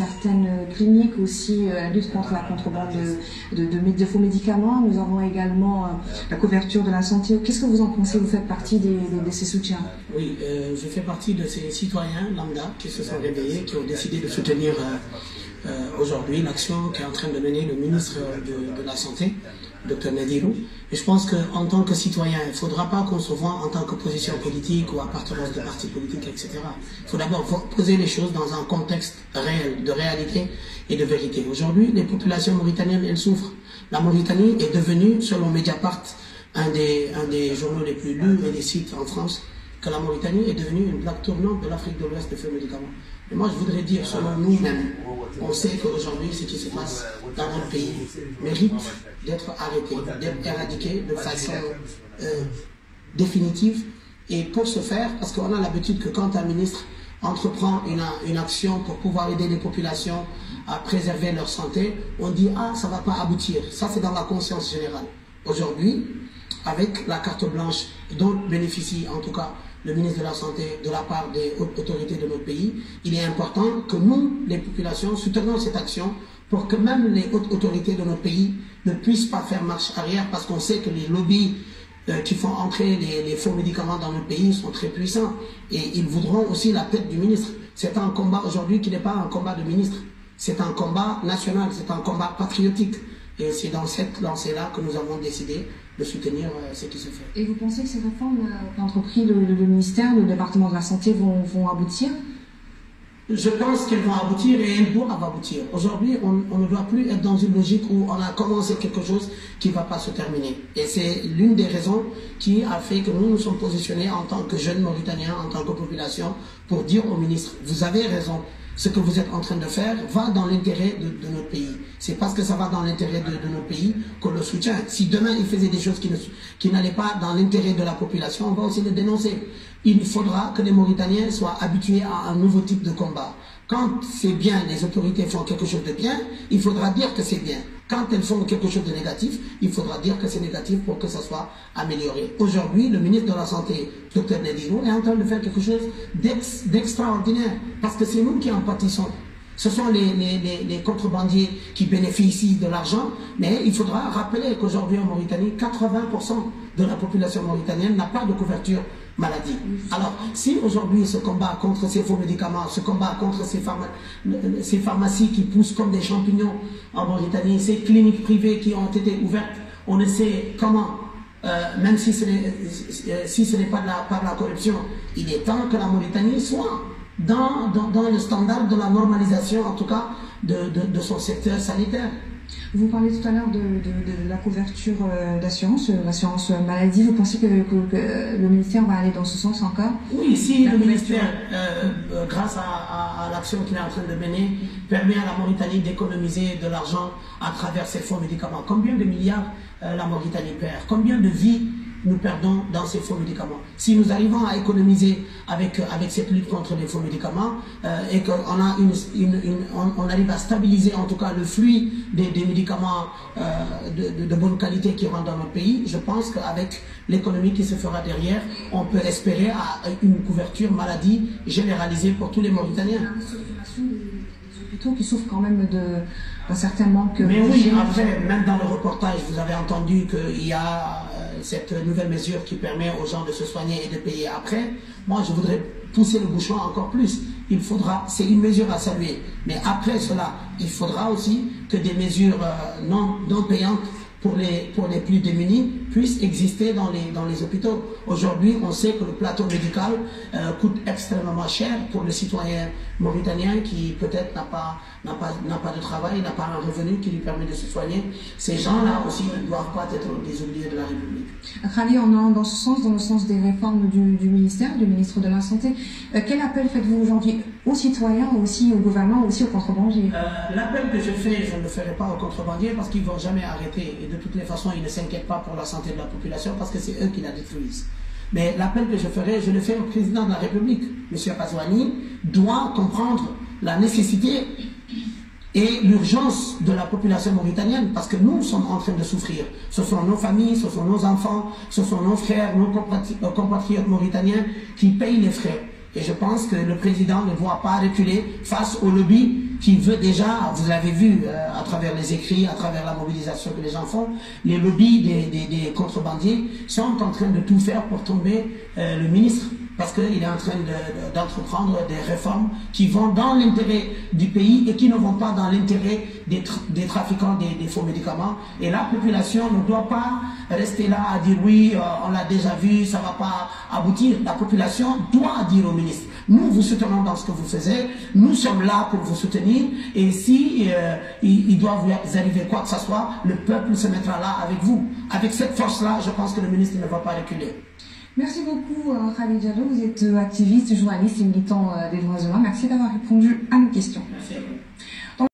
certaines cliniques aussi la lutte contre la contrebande de faux médicaments. Nous avons également la couverture de la santé. Qu'est-ce que vous en pensez? Vous faites partie de ces soutiens? Oui, je fais partie de ces citoyens lambda qui se sont réveillés, qui ont décidé de soutenir aujourd'hui l'action qu'est en train de mener le ministre de la Santé, Dr Nadirou. Et je pense qu'en tant que citoyen, il ne faudra pas qu'on se voit en tant que position politique ou appartenance de parti politique, etc. Il faut d'abord poser les choses dans un contexte réel, de réalité et de vérité. Aujourd'hui, les populations mauritaniennes, elles souffrent. La Mauritanie est devenue, selon Mediapart, un des journaux les plus lus et des sites en France, que la Mauritanie est devenue une plaque tournante de l'Afrique de l'Ouest de faux médicaments. Et moi, je voudrais dire, selon nous-mêmes, on sait qu'aujourd'hui, ce qui se passe dans notre pays mérite d'être arrêté, d'être éradiqué de façon définitive. Et pour ce faire, parce qu'on a l'habitude que quand un ministre entreprend une action pour pouvoir aider les populations à préserver leur santé, on dit « Ah, ça ne va pas aboutir ». Ça, c'est dans la conscience générale. Aujourd'hui, avec la carte blanche dont bénéficie en tout cas le ministre de la Santé de la part des hautes autorités de notre pays, il est important que nous, les populations, soutenions cette action pour que même les hautes autorités de notre pays ne puissent pas faire marche arrière, parce qu'on sait que les lobbies qui font entrer les faux médicaments dans notre pays sont très puissants et ils voudront aussi la tête du ministre. C'est un combat aujourd'hui qui n'est pas un combat de ministre, c'est un combat national, c'est un combat patriotique. Et c'est dans cette lancée-là que nous avons décidé de soutenir ce qui se fait. Et vous pensez que ces réformes qu'a entrepris le ministère, le département de la Santé vont aboutir? Je pense qu'elles vont aboutir et elles doivent aboutir. Aujourd'hui, on ne doit plus être dans une logique où on a commencé quelque chose qui ne va pas se terminer. Et c'est l'une des raisons qui a fait que nous nous sommes positionnés en tant que jeunes Mauritaniens, en tant que population, pour dire au ministre, vous avez raison. Ce que vous êtes en train de faire va dans l'intérêt de notre pays. C'est parce que ça va dans l'intérêt de notre pays qu'on le soutient. Si demain il faisait des choses qui n'allaient pas dans l'intérêt de la population, on va aussi le dénoncer. Il faudra que les Mauritaniens soient habitués à un nouveau type de combat. Quand c'est bien, les autorités font quelque chose de bien, il faudra dire que c'est bien. Quand elles font quelque chose de négatif, il faudra dire que c'est négatif pour que ça soit amélioré. Aujourd'hui, le ministre de la Santé, Dr Nadirou, est en train de faire quelque chose d'extraordinaire, parce que c'est nous qui en pâtissons. Ce sont les contrebandiers qui bénéficient de l'argent, mais il faudra rappeler qu'aujourd'hui en Mauritanie, 80% de la population mauritanienne n'a pas de couverture maladie. Alors, si aujourd'hui ce combat contre ces faux médicaments, ce combat contre ces pharmacies qui poussent comme des champignons en Mauritanie, ces cliniques privées qui ont été ouvertes, on ne sait comment, même si ce n'est pas par la corruption, il est temps que la Mauritanie soit dans le standard de la normalisation, en tout cas, de son secteur sanitaire. Vous parlez tout à l'heure de la couverture d'assurance, l'assurance maladie. Vous pensez que le ministère va aller dans ce sens encore? Oui, si le ministère, grâce à l'action qu'il est en train de mener, permet à la Mauritanie d'économiser de l'argent à travers ces faux médicaments. Combien de milliards la Mauritanie perd? Combien de vies nous perdons dans ces faux médicaments? Si nous arrivons à économiser avec cette lutte contre les faux médicaments et qu'on arrive à stabiliser en tout cas le flux des médicaments de bonne qualité qui rentrent dans notre pays, je pense qu'avec l'économie qui se fera derrière, on peut espérer à une couverture maladie généralisée pour tous les Mauritaniens. Des hôpitaux qui souffrent quand même d'un certain manque. Mais oui, après, même dans le reportage, vous avez entendu qu'il y a cette nouvelle mesure qui permet aux gens de se soigner et de payer après. Moi, je voudrais pousser le bouchon encore plus. Il faudra, c'est une mesure à saluer, mais après cela, il faudra aussi que des mesures non payantes pour les plus démunis puissent exister dans les hôpitaux. Aujourd'hui, on sait que le plateau médical coûte extrêmement cher pour le citoyen mauritanien qui peut-être n'a pas de travail, n'a pas un revenu qui lui permet de se soigner. Ces gens-là aussi ne doivent pas être des oubliés de la République. Khali, on est dans ce sens, dans le sens des réformes du ministère, du ministre de la Santé. Quel appel faites-vous aujourd'hui aux citoyens, aussi au gouvernement, aussi aux contrebandiers? L'appel que je fais, je ne le ferai pas aux contrebandiers parce qu'ils ne vont jamais arrêter. Et de toutes les façons, ils ne s'inquiètent pas pour la santé de la population parce que c'est eux qui la détruisent. Mais l'appel que je ferai, je le fais au président de la République. M. Pazouani doit comprendre la nécessité et l'urgence de la population mauritanienne, parce que nous sommes en train de souffrir. Ce sont nos familles, ce sont nos enfants, ce sont nos frères, nos compatriotes mauritaniens qui payent les frais. Et je pense que le président ne doit pas reculer face aux lobbies qui veut déjà, vous l'avez vu à travers les écrits, à travers la mobilisation que les gens font, les lobbies des contrebandiers sont en train de tout faire pour tomber le ministre, parce qu'il est en train d'entreprendre des réformes qui vont dans l'intérêt du pays et qui ne vont pas dans l'intérêt des trafiquants des faux médicaments. Et la population ne doit pas rester là à dire oui, on l'a déjà vu, ça ne va pas aboutir. La population doit dire au ministre, nous vous soutenons dans ce que vous faites, nous sommes là pour vous soutenir, et si il doit vous arriver quoi que ce soit, le peuple se mettra là avec vous. Avec cette force-là, je pense que le ministre ne va pas reculer. Merci beaucoup Khalid Diallo, vous êtes activiste, journaliste et militant des droits humains. Merci d'avoir répondu à nos questions. Merci à vous.